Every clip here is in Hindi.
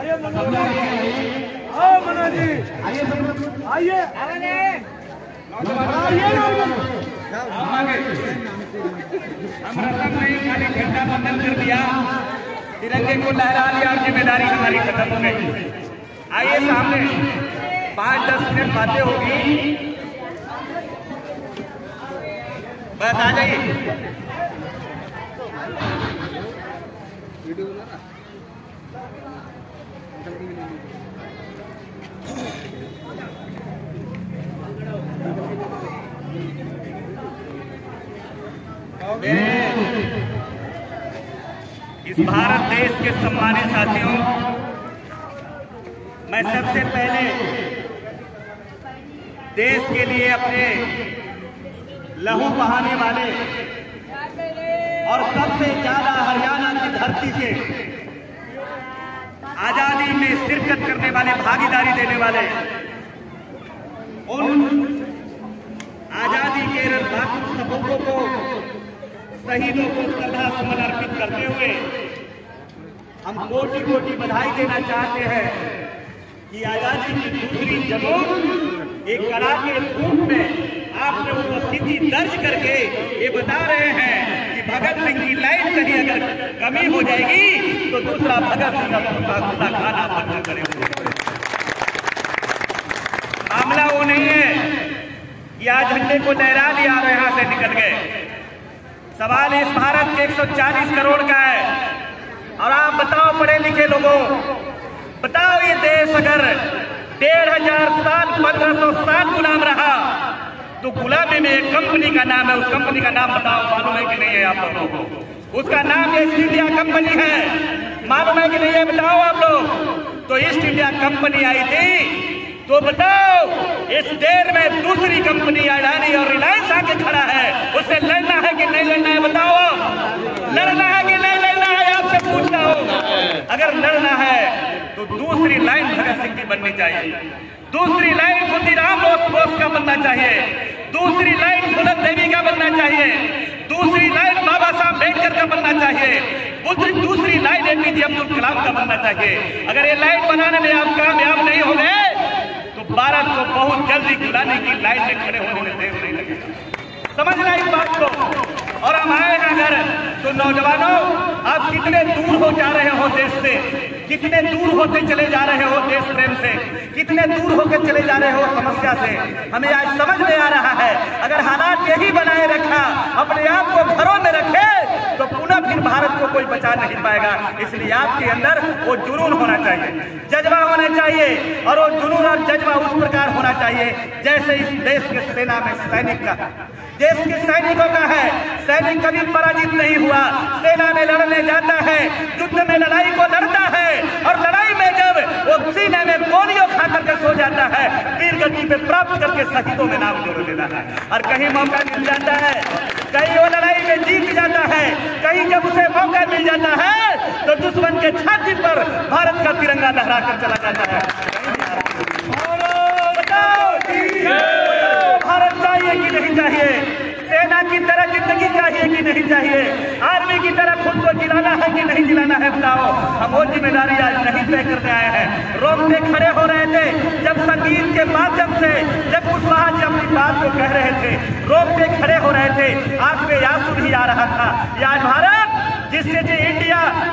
हम रसम नहीं खाली झंडा बंधन कर दिया, तिरंगे को लहरा लिया और जिम्मेदारी हमारी खत्म हो गई। आइए सामने 5-10 मिनट बातें होगी, बस आ जाइए। इस भारत देश के सम्मानित साथियों, मैं सबसे पहले देश के लिए अपने लहू बहाने वाले और सबसे ज्यादा हरियाणा की धरती से आजादी में शिरकत करने वाले, भागीदारी देने वाले उन आजादी के रणबांकुर सपूतों को, शहीदों को श्रद्धा सुमन अर्पित करते हुए हम कोटि कोटि बधाई देना चाहते हैं कि आजादी की दूसरी जंग एक कड़ाके धूप में आपने उपस्थिति दर्ज करके ये बता रहे हैं कि भगत सिंह की लाइन कहीं अगर कमी हो जाएगी तो दूसरा भगत सिंह का खाना बंद करेंगे। मामला वो नहीं है कि आज झंडे को लहरा लिया और यहां से निकल गए। सवाल इस भारत के 140 करोड़ का है। और आप बताओ पढ़े लिखे लोगों, बताओ ये देश अगर 1500 साल 1500 साल गुलाम रहा तो गुलामी में एक कंपनी का नाम है, उस कंपनी का नाम बताओ, मालूम है कि नहीं है आप लोगों को? उसका नाम ईस्ट इंडिया कंपनी है, मालूम है कि नहीं है? बताओ आप लोग। तो ईस्ट इंडिया कंपनी आई थी तो बताओ इस देर में दूसरी कंपनी अडानी और रिलायंस आके खड़ा है, उससे लड़ना है कि नहीं लड़ना है? बताओ, लड़ना है कि नहीं लड़ना है? आपसे पूछता हूं। अगर लड़ना है तो दूसरी लाइन भगत सिंह की बननी चाहिए, दूसरी लाइन खुदीराम बोस का बनना चाहिए, दूसरी लाइन फुलन देवी का बनना चाहिए, दूसरी लाइन बाबा साहब अम्बेडकर का बनना चाहिए, दूसरी लाइन एपीजे अब्दुल कलाम का बनना चाहिए। अगर ये लाइन बनाने में आप कामयाब नहीं हो गए तो भारत को बहुत जल्दी गुलामी की लाइन में खड़े होने में देर नहीं लगेगा। समझना इस बात को। और हम आए हैं अगर तो नौजवानों, आप कितने दूर हो जा रहे हो देश से, कितने दूर होते चले जा रहे हो देश प्रेम से, कितने दूर होकर चले जा रहे हो समस्या से। हमें आज समझ में आ रहा है अगर हालात यही बनाए रखा, अपने आप को घरों में रखे तो पुनः फिर भारत को कोई बचा नहीं पाएगा। इसलिए आपके अंदर वो जुनून होना चाहिए, जज्बा होना चाहिए, और वो जुनून और जज्बा उस प्रकार होना चाहिए जैसे इस देश के सेना में सैनिक का, देश के सैनिकों का है। सैनिक कभी पराजित नहीं हुआ, सेना में लड़ने जाता है, युद्ध में लड़ाई को लड़ता है, और लड़ाई में जब वो सीने में गोलियों खा करके सो जाता है, वीर गति पे प्राप्त करके शहीदों में नाम जोड़ देता है। और कहीं मौका मिल जाता है, कहीं वो लड़ाई में जीत जाता है, कहीं जब उसे मौका मिल जाता है तो दुश्मन के छाती पर भारत का तिरंगा लहरा कर चला जाता है। भारत चाहिए कि नहीं चाहिए? सेना की तरह जिंदगी चाहिए कि नहीं चाहिए? आर्मी की तरह खुद को जिलाना है कि नहीं जिलाना है? बताओ। हम वो जिम्मेदारी आज नहीं तय करने आए हैं। रोड पे खड़े हो रहे थे जब संगीत के माध्यम से, जब कुशवाहा जी अपनी बात को कह रहे थे, रोड पे खड़े हो रहे थे, आंख पे आंसू भी आ रहा था। आज भारत जिससे जो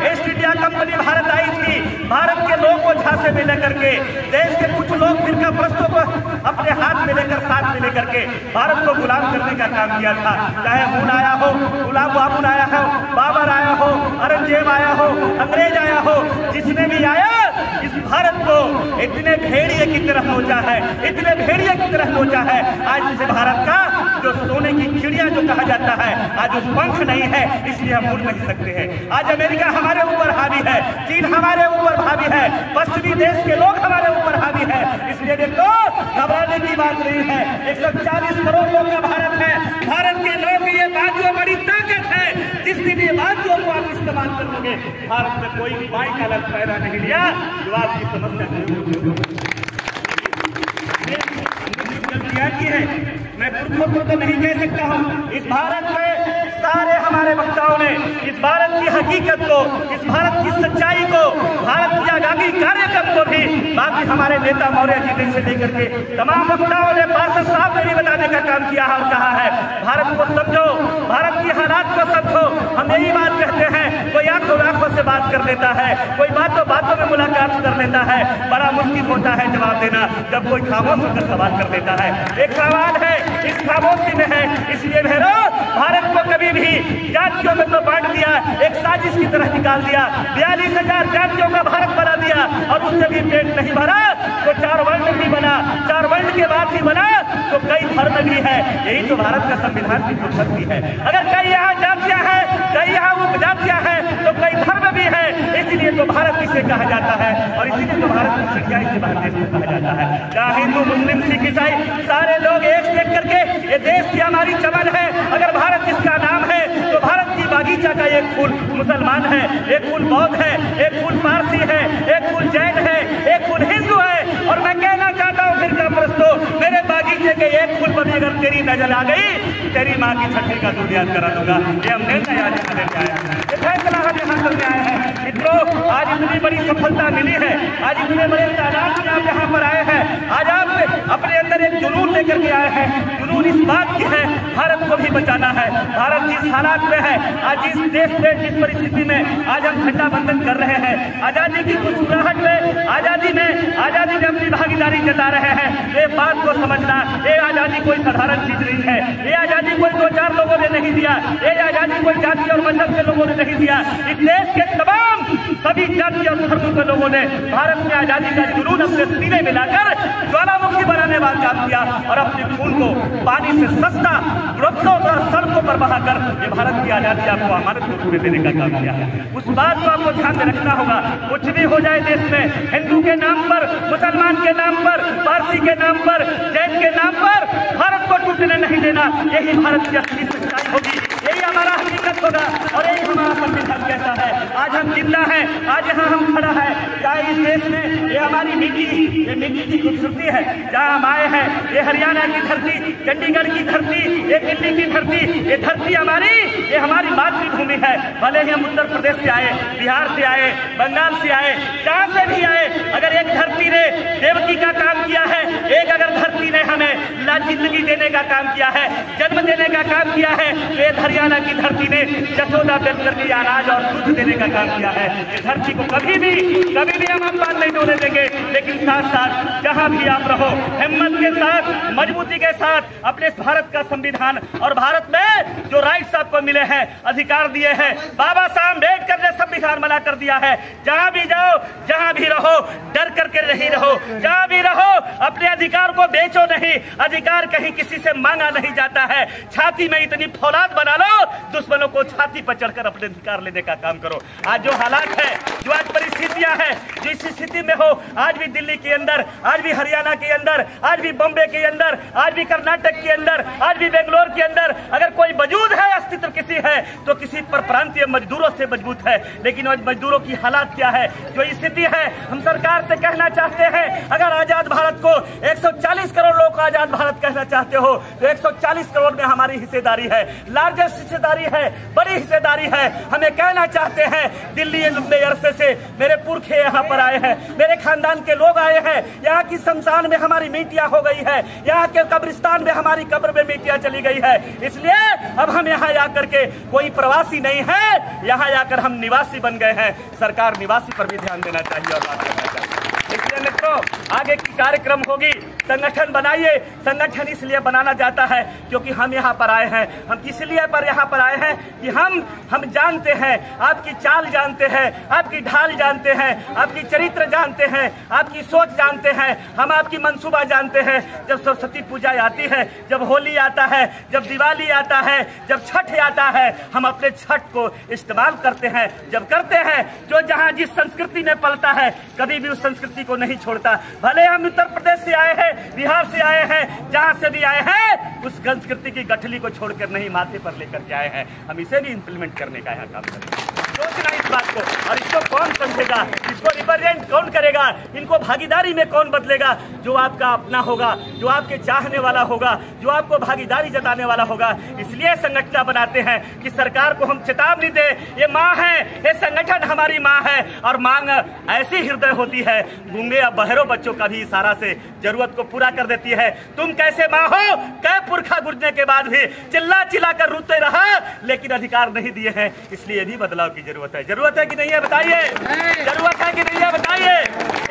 ईस्ट इंडिया कंपनी भारत आई थी, भारत के लोगों को झांसे में लेकर के, देश के कुछ लोग फिरका प्रस्तों को अपने हाथ में लेकर, साथ में लेकर के भारत को गुलाम करने का काम किया था। चाहे खून आया हो, गुलाम बाबू आया हो, बाबर आया हो, औरंगजेब आया हो, अंग्रेज आया हो, जिसने भी आया इस भारत को इतने भेड़िए की तरह नोचा है, इतने भेड़िए की तरह नोचा है। आज इस भारत का जो सोने की चिड़िया जो कहा जाता है, आज उस पंख नहीं है, इसलिए हम उड़ नहीं सकते हैं। आज अमेरिका हमारे ऊपर हावी है, चीन हमारे ऊपर हावी है, पश्चिमी देश के लोग हमारे ऊपर हावी है। इसलिए देखो, घबराने की बात नहीं है। 140 करोड़ लोग का भारत है। भारत के लोग ये बाजुओं बड़ी ताकत है। जिस दिन ये बाजुओं को आप इस्तेमाल कर लोगे, भारत में कोई बाई का लग पैदा नहीं लिया जो आपकी समस्या की है। मैं पुरखों को तो नहीं कह सकता हूँ। इस भारत में सारे हमारे वक्ताओं ने इस भारत की हकीकत को, इस भारत की सच्चाई को, भारत की आजादी कार्यक्रम को भी बाकी हमारे नेता मौर्य जी से लेकर के तमाम वक्ताओं ने पार्षद साहब ने भी बताने का काम किया है और कहा है भारत को समझो, भारत की हालात को समझो। हम यही बात कहते हैं, कोई आंखों आंखों से बात कर लेता है, कोई बातों बातों में मुलाकात कर लेता है, बड़ा मुश्किल होता है जवाब देना जब कोई खामोश होकर सवाल कर लेता है। एक सवाल है, इस खामोशी में है, इसलिए भैरो भारत को कभी भी जातियों में तो बांट दिया, एक साजिश की तरह निकाल दिया, 42,000 जातियों का भारत बना दिया और उससे भी पेट नहीं भरा तो 4 वर्ण भी बना, 4 वर्ण के बाद भी बना तो कई धर्म भी है। यही तो भारत का संविधान की खूबसूरती है। अगर कई यहाँ जातियां हैं, कई यहाँ उपजातियां हैं तो कई धर्म भी है, इसीलिए तो भारत इसे कहा जाता है और इसीलिए तो भारत की संख्या इसे भारत देश को कहा जाता है। जहाँ हिंदू मुस्लिम सिख ईसाई सारे लोग एक देख करके ये देश की हमारी चमन है। अगर भारत जिसका नाम है तो भारत की बागीचा का एक फूल मुसलमान है, एक फूल बौद्ध है, एक फूल पारसी है, एक फूल जैन है, एक फूल हिंदू है। और मैं कहना चाहता हूँ फिर का प्रस्तो, मेरे बागीचे के एक फूल पर भी अगर तेरी नजर आ गई तेरी माँ की छठी का दूध याद करा दूंगा। ये हमने नया लेके आया है, फैसला हम यहाँ करके आए हैं। मित्रों, आज इतनी बड़ी सफलता मिली है, आज इतने बड़े तादाद में आप यहाँ पर आए हैं, आज आप अपने अंदर एक जुनून लेकर के आए हैं। जुनून इस बात की है भारत को भी बचाना है। भारत जिस हालात में है, आज इस देश में जिस परिस्थिति में आज हम झंडा बंधन कर रहे हैं, आजादी की मुस्कुराहट में आजादी में अपनी भागीदारी जता रहे हैं। ये बात को समझना, ये आजादी कोई साधारण चीज नहीं है, ये आजादी कोई 2-4 लोगों ने नहीं दिया, ये आजादी कोई जाति और मजहब के लोगों ने नहीं दिया। इस देश के तमाम सभी जाति और धर्मों के लोगों ने भारत में आजादी का जुनून अपने सीने में लाकर ज्वालामुखी बनाने वाला काम किया और अपने खून को पानी से सस्ता रोडों पर सड़कों पर बहाकर ये भारत की आजादी आपको अमानत के रूप में देने का काम किया है। उस बात को आपको ध्यान में रखना होगा। कुछ भी हो जाए देश में, हिंदू के नाम पर, मुसलमान के नाम पर, पारसी के नाम पर, जैन के नाम पर भारत को टूटने नहीं देना। यही भारत की असली सच्चाई होगी, यही हमारा हकीकत होगा और यही हमारा संविधान कहता है। आज हम जिंदा हैं, आज यहाँ हम खड़ा है, चाहे इस देश में ये हमारी मिट्टी, ये मिट्टी की खूबसूरती है जहाँ हम आए हैं। ये हरियाणा की धरती, चंडीगढ़ की धरती, ये दिल्ली की धरती, ये धरती हमारी, ये हमारी मातृभूमि है। भले ही हम उत्तर प्रदेश से आए, बिहार से आए, बंगाल से आए, जहाँ से भी आए, अगर एक धरती ने देवकी का काम किया है, एक अगर धरती ने हमें जिंदगी देने का काम किया है, जन्म देने का काम किया है, तो हरियाणा की धरती ने जसोदा बेचकर के अनाज और दूध देने का काम किया है। इस धरती को कभी भी हम अपमान नहीं होने देंगे। लेकिन साथ साथ जहां भी आप रहो, हिम्मत के साथ, मजबूती के साथ अपने भारत का संविधान और भारत में जो राइट्स आपको मिले हैं, अधिकार दिए हैं, बाबा साहब अम्बेडकर ने संविधान बना कर दिया है। जहां भी जाओ, जहां भी रहो, डर करके नहीं रहो, जहां भी रहो अपने अधिकार को बेचो नहीं। अधिकार कहीं किसी से मांगा नहीं जाता है। छाती में इतनी फौलाद बना लो, दुश्मनों को छाती पर चढ़कर अपने अधिकार लेने का काम करो। आज जो हालात है, जो आज परिस्थितियां हैं, जिस स्थिति में हो, आज भी दिल्ली के अंदर, आज भी हरियाणा के अंदर, आज भी बॉम्बे के अंदर, आज भी कर्नाटक के अंदर, आज भी बेंगलोर के अंदर अगर कोई वजूद है, अस्तित्व किसी है तो किसी पर प्रांतीय मजदूरों से मजबूत है। लेकिन आज मजदूरों की हालात क्या है, जो स्थिति है, हम सरकार से कहना चाहते हैं, अगर आजाद भारत को 140 करोड़ लोग को आजाद भारत कहना चाहते हो तो 140 करोड़ में हमारी हिस्सेदारी है, लार्जेस्ट हिस्सेदारी है, बड़ी हिस्सेदारी है। हमें कहना चाहते हैं, दिल्ली लंबे अरसे से मेरे पुरखे यहाँ पर आए हैं, मेरे खानदान के लोग आए हैं, यहाँ की शमशान में हमारी मिट्टियां हो गई है, यहाँ के कब्रिस्तान में हमारी कब्र में मिट्टियां चली गई है। इसलिए अब हम यहाँ आकर के कोई प्रवासी नहीं है, यहाँ आकर हम निवासी बन गए हैं। सरकार निवासी पर भी ध्यान देना चाहिए और बात करना चाहिए। इसलिए मित्रों, आगे की कार्यक्रम होगी, संगठन बनाइए। संगठन इसलिए बनाना जाता है क्योंकि हम यहाँ पर आए हैं। हम किस लिए पर यहाँ पर आए हैं कि हम जानते हैं, आपकी चाल जानते हैं, आपकी ढाल जानते हैं, आपकी चरित्र जानते हैं, आपकी सोच जानते हैं, हम आपकी मंसूबा जानते हैं। जब सरस्वती पूजा आती है, जब होली आता है, जब दिवाली आता है, जब छठ आता है, हम अपने छठ को इस्तेमाल करते हैं। जब करते हैं, जो जहाँ जिस संस्कृति में पलता है, कभी भी उस संस्कृति को नहीं छोड़ता। भले हम उत्तर प्रदेश से आए हैं, बिहार से आए हैं, जहां से भी आए हैं, उस संस्कृति की गठली को छोड़कर नहीं माथे पर लेकर के आए हैं। हम इसे भी इंप्लीमेंट करने का यहाँ काम करेंगे। सोचना इस बात को, और इसको कौन समझेगा, इसको रिप्रेजेंट कौन करेगा, इनको भागीदारी में कौन बदलेगा? जो आपका अपना होगा, जो आपके चाहने वाला होगा, जो आपको भागीदारी जताने वाला होगा। इसलिए संगठन बनाते हैं कि सरकार को हम चेतावनी दे, ये माँ है, ये संगठन हमारी माँ है और मांग ऐसी हृदय होती है, गूंगे या बहरों बच्चों का भी इशारा से जरूरत को पूरा कर देती है। तुम कैसे माँ हो, कै पुरखा गुजरने के बाद भी चिल्ला चिल्ला कर रोते रहा, लेकिन अधिकार नहीं दिए हैं। इसलिए भी बदलाव की जरूरत है। जरूरत है कि नहीं है बताइए? जरूरत है कि नहीं है बताइए?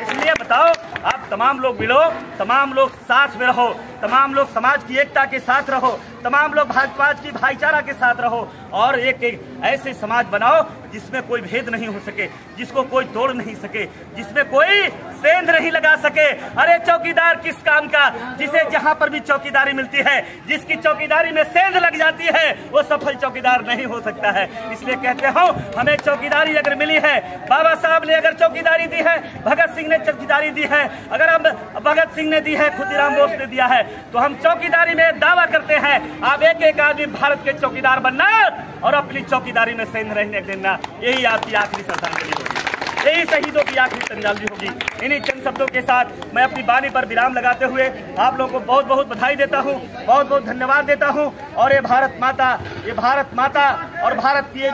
इसलिए बताओ, आप तमाम लोग मिलो, तमाम लोग साथ में रहो, तमाम लोग समाज की एकता के साथ रहो, तमाम लोग समाज की भाईचारा के साथ रहो और एक ऐसे समाज बनाओ जिसमें कोई भेद नहीं हो सके, जिसको कोई तोड़ नहीं सके, जिसमें कोई सेंध नहीं लगा सके। अरे चौकीदार किस काम का, जिसे जहां पर भी चौकीदारी मिलती है, जिसकी चौकीदारी में सेंध लग जाती है, वो सफल चौकीदार नहीं हो सकता है। इसलिए कहते हो, हमें चौकीदारी अगर मिली है, बाबा साहब ने अगर चौकीदारी दी है, भगत सिंह ने चौकीदारी दी है, अगर हम भगत सिंह ने दी है, खुदीराम बोस ने दिया है, तो हम चौकीदारी में दावा करते हैं, आप एक एक आदमी भारत के चौकीदार बनना और अपनी चौकीदारी में सेंध रहने देना। यही आपकी आखिरी श्रद्धांजलि होगी, यही शहीदों की आखिरी श्रद्धांजलि होगी। इन्हीं चंद शब्दों के साथ मैं अपनी वाणी पर विराम लगाते हुए आप लोगों को बहुत बहुत बधाई देता हूं, बहुत बहुत धन्यवाद देता हूं। और ये भारत माता और भारत की ये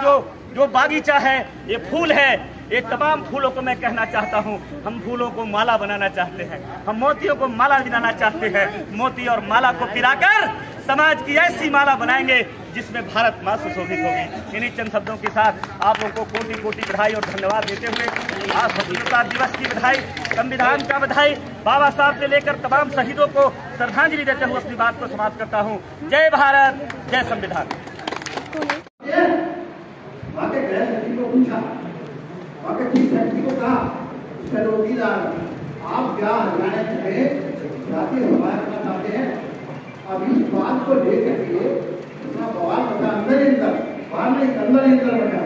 जो बागीचा है, ये फूल है, ये तमाम फूलों को मैं कहना चाहता हूँ, हम फूलों को माला बनाना चाहते हैं, हम मोतियों को माला बनाना चाहते हैं। मोती और माला को पिलाकर समाज की ऐसी माला बनाएंगे जिसमें भारत माँ सुशोभित होगी। इन्हीं चंद शब्दों के साथ आप लोगों को कोटि कोटि बधाई और धन्यवाद देते हुए आज स्वतंत्रता दिवस की बधाई, संविधान का बधाई, बाबा साहब से लेकर तमाम शहीदों को श्रद्धांजलि देते हुए अपनी बात को समाप्त करता हूँ। जय भारत, जय संविधान। को कहा आप क्या हरियाणा में जातीय सभा करना चाहते हैं? अब इस बात को लेकर के बवाल बता, अंदर ही अंदर, बाहर नहीं, अंदर ही अंदर बता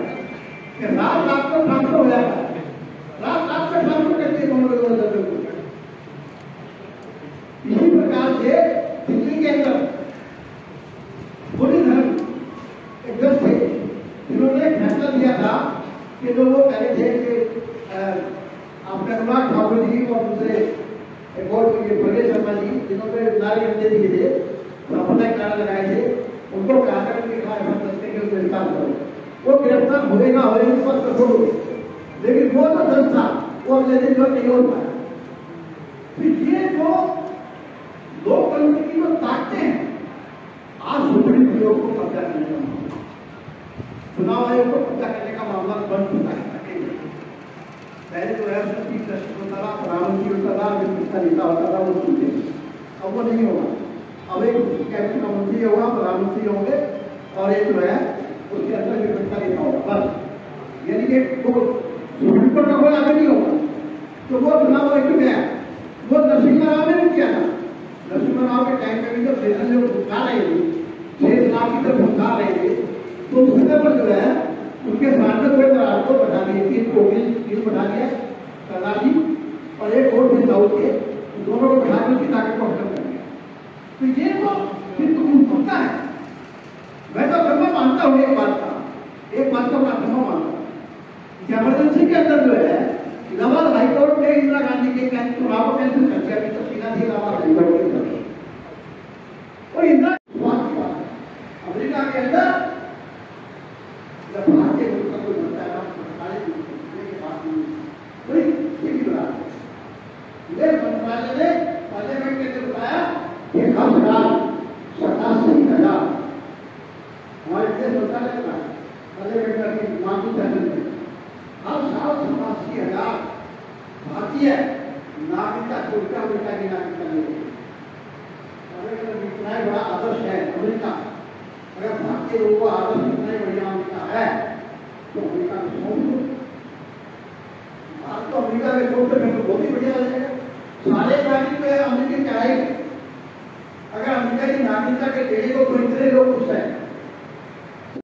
कि रात रात को ट्रांसफर हो जाता है, रात रात को ट्रांसफर करके इसी प्रकार से दिल्ली के अंदर पुलिस धर्म एकदम से जिन्होंने फैसला दिया था कि जो वो कह रहे थे कि आपका अनुराग ठाकुर जी और दूसरे एक और प्रदेश शर्मा जी, जिन्होंने नारे डंडे दिए थे, सामुदायिक नारा लगाए थे, उनको कहकर निकाल करो, वो गिरफ्तार होएगा होएगा पर कठोर हो, लेकिन वो तो संस्था वो अगले दिन जो नहीं हो पाया। फिर ये जो लोकतंत्र की जो ताकतें हैं, आज सुप्रीम कोर्ट को कब्जा करने का मामला, चुनाव आयोग को कब्जा करने का मामला बन चुका है। पहले तो है चीफ जस्टिस होता था, प्रधानमंत्री होता था, विपक्ष का नेता होता था, वो सुनते, अब वो नहीं होगा। अब एक कैबिनेट का मंत्री होगा, प्रधानमंत्री होंगे और एक जो है उसके अंदर विपक्ष का नेता होगा, बस। यानी कि वो सुप्रीम कोर्ट का कोई आगे नहीं होगा। तो वो चुनाव आयोग गया, वो नरसिम्हा राव ने भी किया था। नरसिम्हा राव के टाइम में भी जब सेशन लोग भुगता रहे थे, 6 लाख की तरफ भुगता रहे थे, तो उस समय पर जो है उनके सामने कोई बराबर को बढ़ा दिए, 3 बढ़ा दिया कर्नाली और एक वोट भी दाऊद के, दोनों को बढ़ा के उनकी ताकत को खत्म कर दिया। तो ये तो फिर तो होता है। मैं तो धर्म मानता हूँ, एक बात का मैं धर्म मानता हूँ, इमरजेंसी के अंदर जो है इलाहाबाद हाईकोर्ट ने इंदिरा गांधी के चुनाव को कैंसिल कर दिया, तो सीधा ही इलाहाबाद हाईकोर्ट के अंदर और इंदिरा अमेरिका के अंदर जब भारतीय जनता को बनता है मंत्रालय ने पार्लियामेंट के अंदर बताया कि 1,87,000 हमारे देश मंत्रालय का पार्लियामेंट की मांगी चैनल में हर साल 87,000 भारतीय नागरिकता छोड़कर अमेरिका की नागरिकता लेते हैं। इतना ही बड़ा आदर्श है अमेरिका, अगर भारतीय लोगों को आदर्श इतना ही बढ़िया अमेरिका है तो अमेरिका में छोड़, भारत को अमेरिका में छोड़ कर बहुत ही बढ़िया लगेगा। सारे नागरिक में अमेरिकी क्या है, अगर अमेरिका की नागरिकता के देने को कोई इतने लोग पूछते हैं